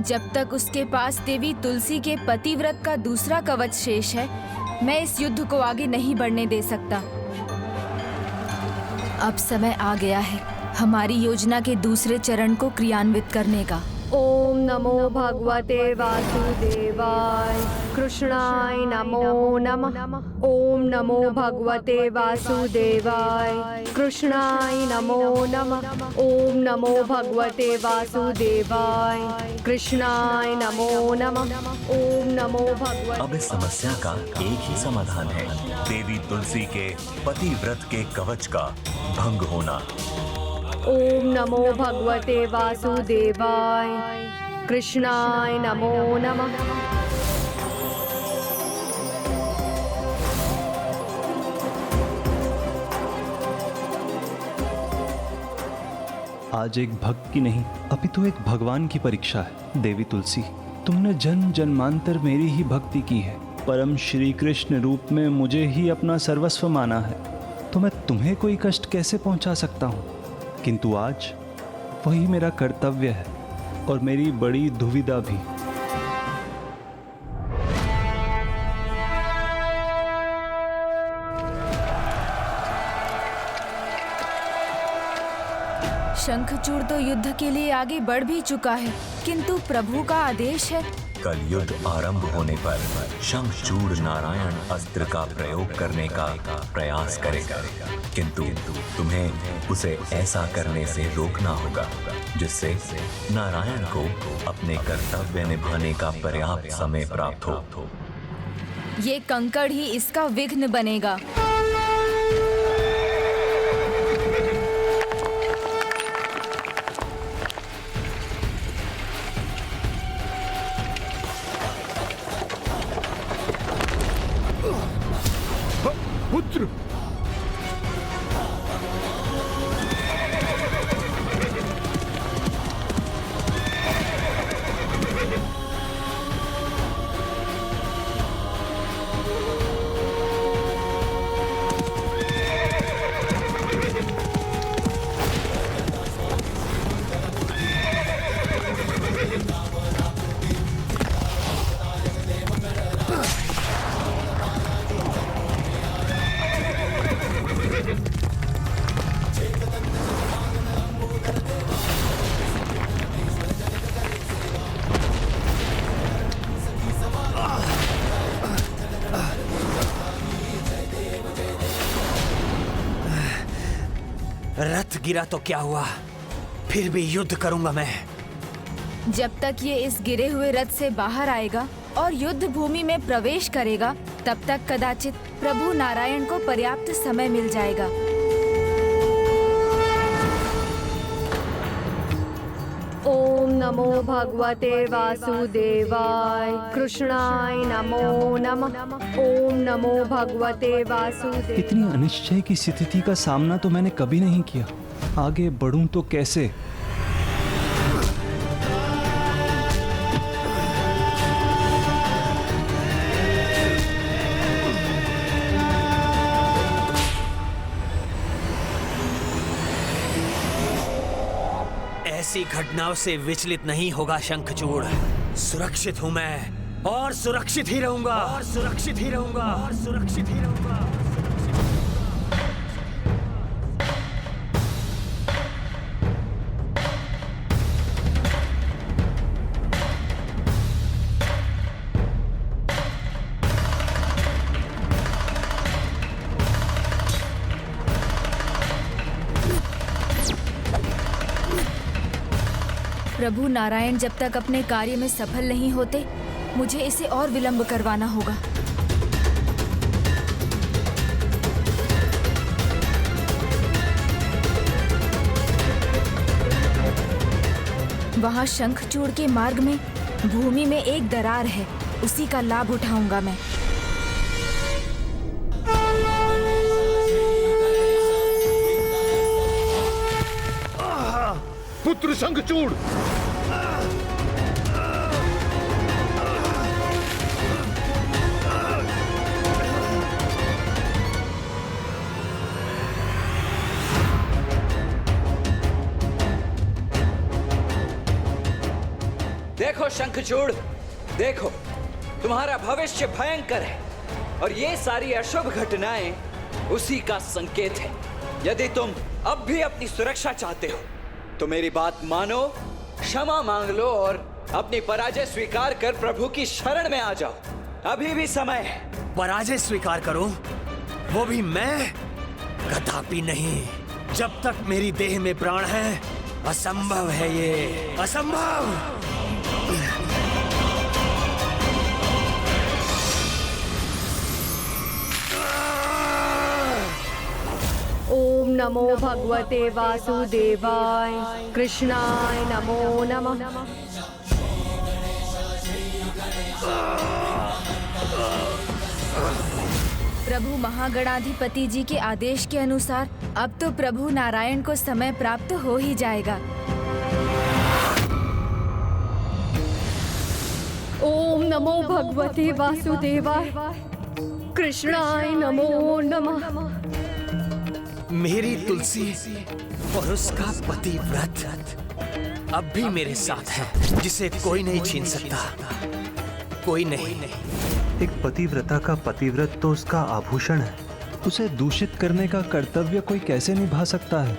जब तक उसके पास देवी तुलसी के पतिव्रत का दूसरा कवच शेष है, मैं इस युद्ध को आगे नहीं बढ़ने दे सकता। अब समय आ गया है हमारी योजना के दूसरे चरण को क्रियान्वित करने का। ओम नमो भगवते वासुदेवाय, कृष्णाय नमो नमः। ओम नमो भगवते वासुदेवाय, कृष्णाय नमो नमः। ओम नमो भगवते वासुदेवाय, कृष्णाय नमो नमः। ओम नमो भगवते। अब इस समस्या का एक ही समाधान है, देवी तुलसी के पतिव्रत के कवच का भंग होना। ओम नमो भगवते वासुदेवाय, कृष्णाय नमो नमः। आज एक भक्त की नहीं अपितु एक भगवान की परीक्षा है। देवी तुलसी, तुमने जन्म जन्मांतर मेरी ही भक्ति की है। परम श्री कृष्ण रूप में मुझे ही अपना सर्वस्व माना है, तो मैं तुम्हें कोई कष्ट कैसे पहुंचा सकता हूं? किंतु आज वही मेरा कर्तव्य है और मेरी बड़ी दुविधा भी। शंखचूड़ तो युद्ध के लिए आगे बढ़ भी चुका है, किंतु प्रभु का आदेश है। कल युद्ध आरंभ होने पर शंखचूड़ नारायण अस्त्र का प्रयोग करने का प्रयास करेगा, किंतु तुम्हें उसे ऐसा करने से रोकना होगा जिससे नारायण को अपने कर्तव्य निभाने का पर्याप्त समय प्राप्त हो। ये कंकड़ ही इसका विघ्न बनेगा। पुत्र, रथ गिरा तो क्या हुआ, फिर भी युद्ध करूंगा मैं। जब तक ये इस गिरे हुए रथ से बाहर आएगा और युद्ध भूमि में प्रवेश करेगा, तब तक कदाचित प्रभु नारायण को पर्याप्त समय मिल जाएगा। ओम नमो भगवते वासुदेवाय, कृष्णाय नमो नमः। ओम नमो भगवते वासुदेवाय। इतनी अनिश्चय की स्थिति का सामना तो मैंने कभी नहीं किया। आगे बढ़ूं तो कैसे? ऐसी घटनाओं से विचलित नहीं होगा शंखचूड़। सुरक्षित हूं मैं और सुरक्षित ही रहूंगा, और सुरक्षित ही रहूंगा, और सुरक्षित ही रहूंगा। प्रभु नारायण जब तक अपने कार्य में सफल नहीं होते, मुझे इसे और विलंब करवाना होगा। वहां शंखचूड़ के मार्ग में भूमि में एक दरार है, उसी का लाभ उठाऊंगा मैं। पुत्र शंखचूड़, देखो शंखचूड़, देखो तुम्हारा भविष्य भयंकर है और ये सारी अशुभ घटनाएं उसी का संकेत है। यदि तुम अब भी अपनी सुरक्षा चाहते हो तो मेरी बात मानो, क्षमा मांग लो और अपनी पराजय स्वीकार कर प्रभु की शरण में आ जाओ। अभी भी समय है। पराजय स्वीकार करूं, वो भी मैं? कदापि नहीं। जब तक मेरी देह में प्राण है, असंभव है ये, असंभव। ओम नमो भगवते वासुदेवाय, कृष्णाय नमो नमः। प्रभु महागणाधिपति जी के आदेश के अनुसार अब तो प्रभु नारायण को समय प्राप्त हो ही जाएगा। ओम नमो भगवते वासुदेवाय, कृष्णाय नमो नमः। मेरी तुलसी और उसका पतिव्रत अब भी मेरे साथ है, जिसे कोई नहीं छीन सकता, कोई नहीं। एक पतिव्रता का पतिव्रत तो उसका आभूषण है, उसे दूषित करने का कर्तव्य कोई कैसे निभा सकता है?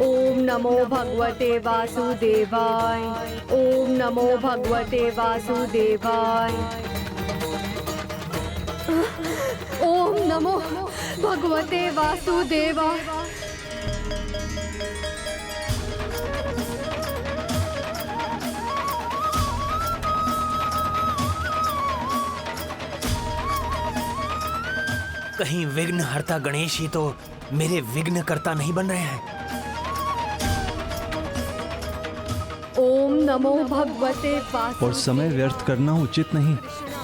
ओम नमो भगवते वासुदेवाय, ओम नमो भगवते वासुदेवाय, ओम नमो भगवते वासुदेवाय। कहीं विघ्नहर्ता गणेश ही तो मेरे विघ्नकर्ता नहीं बन रहे हैं? ओम नमो भगवते वासुदेवाय। और समय व्यर्थ करना उचित नहीं।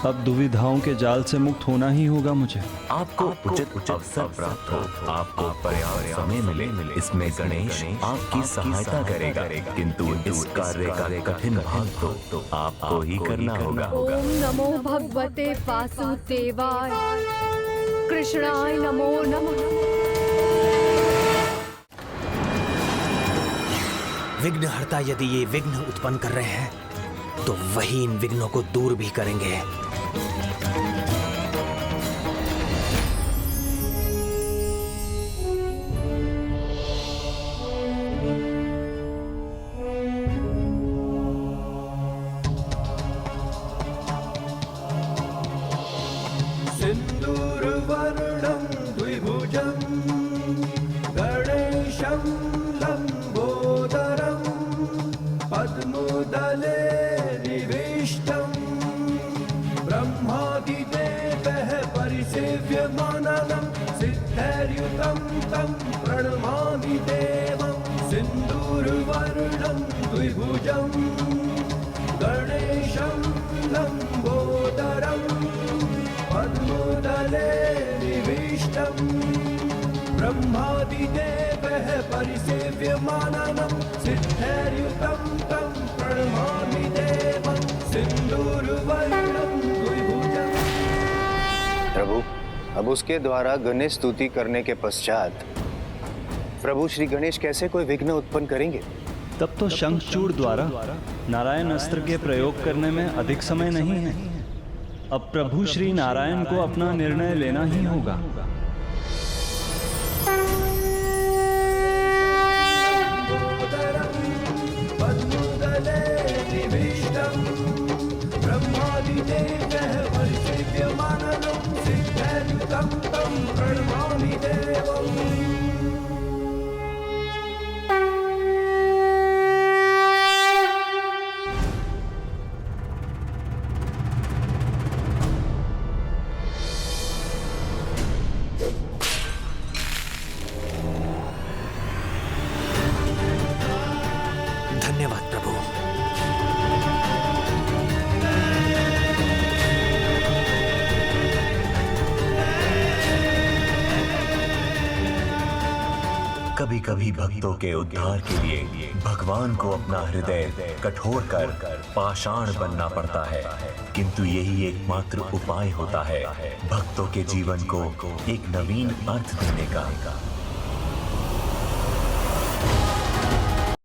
अब दुविधाओं के जाल से मुक्त होना ही होगा मुझे। आपको उचित अवसर प्राप्त हो, आपको पर्याप्त समय मिले, इसमें गणेश आपकी सहायता करेगा, किंतु इस कार्य का कठिन भाग तो आपको ही करना होगा। ओम नमो भगवते वासुदेवाय, कृष्णाय नमो नमः। विघ्नहर्ता यदि ये विघ्न उत्पन्न कर रहे हैं, तो वही इन विघ्नों को दूर भी करेंगे। सिन्दूरवर्णं द्विभुजं गणेशं लम्बोदरं पद्मदले निविष्टं ब्रह्मादिदेवः परिसेव्यमानं सिद्धैर्युतं तं प्रणमामि देवं। सिन्दूरवर्णं द्विभुजं गणेशं लम्बोदरं पद्मदले निविष्टं ब्रह्मादिदेवः परिसेव्यमानं सिद्धैर्युतं तं प्रणमामि देवं। सिन्दूरवर्णं द्विभुजम्। प्रभु, अब उसके द्वारा गणेश स्तुति करने के पश्चात प्रभु श्री गणेश कैसे कोई विघ्न उत्पन्न करेंगे? तब तो शंखचूड़ द्वारा नारायण अस्त्र के प्रयोग करने में अधिक समय नहीं है। अब प्रभु श्री नारायण को अपना निर्णय लेना ही होगा। पद्मदले निविष्टं ब्रह्मादिदेवः परिसेव्यमानं सिद्धैर्युतं तं प्रणमामि देवम्। धन्यवाद प्रभु। कभी कभी भक्तों के उद्धार के लिए भगवान को अपना हृदय कठोर कर पाषाण बनना पड़ता है, किंतु यही एकमात्र उपाय होता है भक्तों के जीवन को एक नवीन अर्थ देने का।